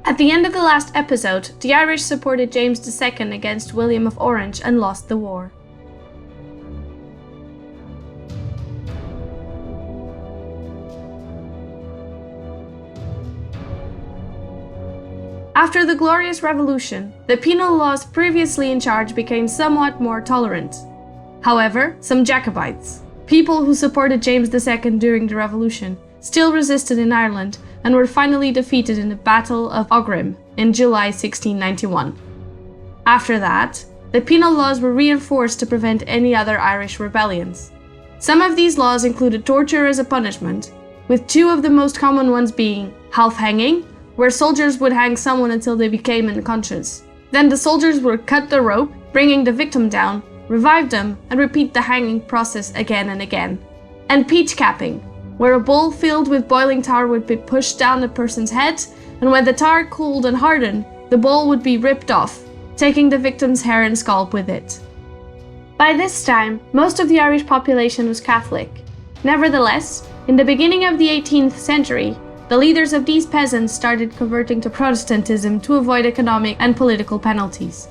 At the end of the last episode, the Irish supported James II against William of Orange and lost the war. After the Glorious Revolution, the penal laws previously in charge became somewhat more tolerant. However, some Jacobites, people who supported James II during the Revolution, still resisted in Ireland and were finally defeated in the Battle of Aughrim in July 1691. After that, the penal laws were reinforced to prevent any other Irish rebellions. Some of these laws included torture as a punishment, with two of the most common ones being half-hanging, where soldiers would hang someone until they became unconscious. Then the soldiers would cut the rope, bringing the victim down, revive them, and repeat the hanging process again and again. And peach capping, where a bowl filled with boiling tar would be pushed down the person's head, and when the tar cooled and hardened, the bowl would be ripped off, taking the victim's hair and scalp with it. By this time, most of the Irish population was Catholic. Nevertheless, in the beginning of the 18th century, the leaders of these peasants started converting to Protestantism to avoid economic and political penalties.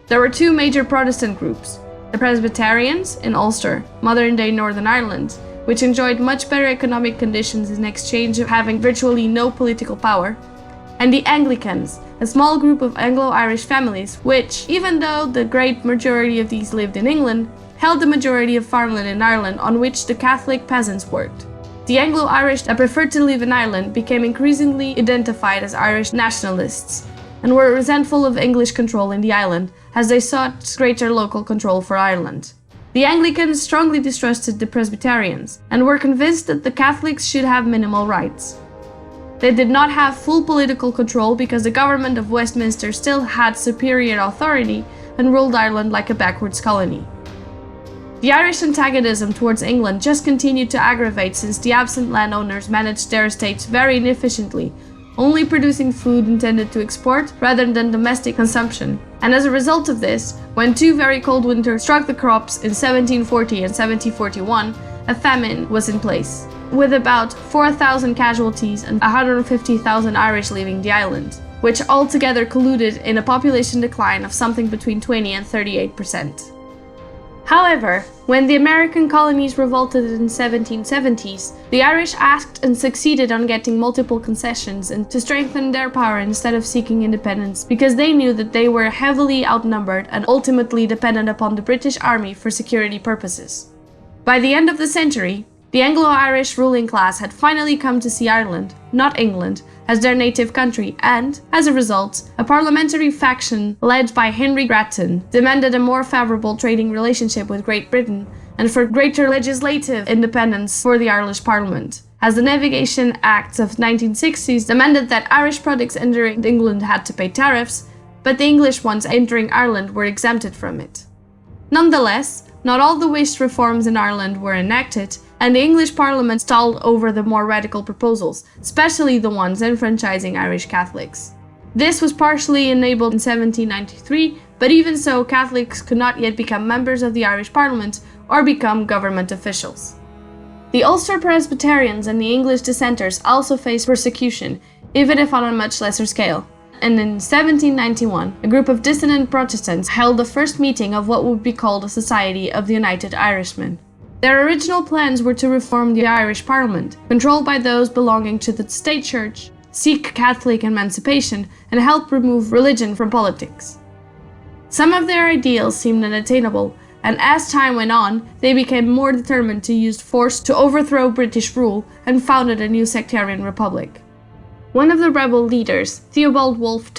There were two major Protestant groups: the Presbyterians in Ulster, modern-day Northern Ireland, which enjoyed much better economic conditions in exchange of having virtually no political power, and the Anglicans, a small group of Anglo-Irish families which, even though the great majority of these lived in England, held the majority of farmland in Ireland on which the Catholic peasants worked. The Anglo-Irish that preferred to live in Ireland became increasingly identified as Irish nationalists and were resentful of English control in the island as they sought greater local control for Ireland. The Anglicans strongly distrusted the Presbyterians and were convinced that the Catholics should have minimal rights. They did not have full political control because the government of Westminster still had superior authority and ruled Ireland like a backwards colony. The Irish antagonism towards England just continued to aggravate since the absent landowners managed their estates very inefficiently, only producing food intended to export rather than domestic consumption. And as a result of this, when two very cold winters struck the crops in 1740 and 1741, a famine was in place, with about 4,000 casualties and 150,000 Irish leaving the island, which altogether colluded in a population decline of something between 20 and 38%. However, when the American colonies revolted in the 1770s, the Irish asked and succeeded on getting multiple concessions and to strengthen their power instead of seeking independence because they knew that they were heavily outnumbered and ultimately dependent upon the British Army for security purposes. By the end of the century, the Anglo-Irish ruling class had finally come to see Ireland, not England, as their native country and, as a result, a parliamentary faction led by Henry Grattan demanded a more favorable trading relationship with Great Britain and for greater legislative independence for the Irish Parliament, as the Navigation Acts of 1960s demanded that Irish products entering England had to pay tariffs, but the English ones entering Ireland were exempted from it. Nonetheless, not all the wished reforms in Ireland were enacted, and the English Parliament stalled over the more radical proposals, especially the ones enfranchising Irish Catholics. This was partially enabled in 1793, but even so, Catholics could not yet become members of the Irish Parliament or become government officials. The Ulster Presbyterians and the English dissenters also faced persecution, even if on a much lesser scale. And in 1791, a group of dissident Protestants held the first meeting of what would be called a Society of the United Irishmen. Their original plans were to reform the Irish Parliament, controlled by those belonging to the state church, seek Catholic emancipation, and help remove religion from politics. Some of their ideals seemed unattainable, and as time went on, they became more determined to use force to overthrow British rule and founded a new sectarian republic. One of the rebel leaders, Theobald Wolfe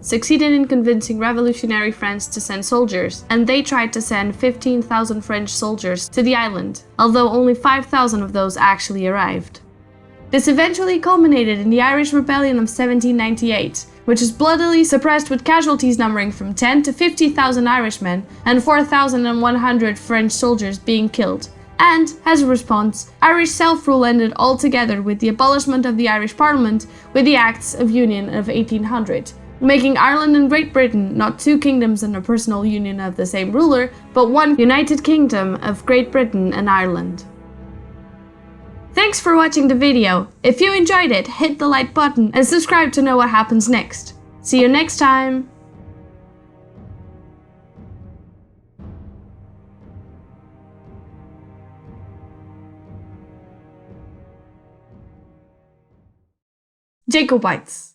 succeeded in convincing revolutionary France to send soldiers, and they tried to send 15,000 French soldiers to the island, although only 5,000 of those actually arrived. This eventually culminated in the Irish Rebellion of 1798, which was bloodily suppressed with casualties numbering from 10 to 50,000 Irishmen and 4,100 French soldiers being killed. And, as a response, Irish self-rule ended altogether with the abolishment of the Irish Parliament with the Acts of Union of 1800, making Ireland and Great Britain not two kingdoms and a personal union of the same ruler, but one united kingdom of Great Britain and Ireland. Thanks for watching the video. If you enjoyed it, hit the like button and subscribe to know what happens next. See you next time! Jacobites.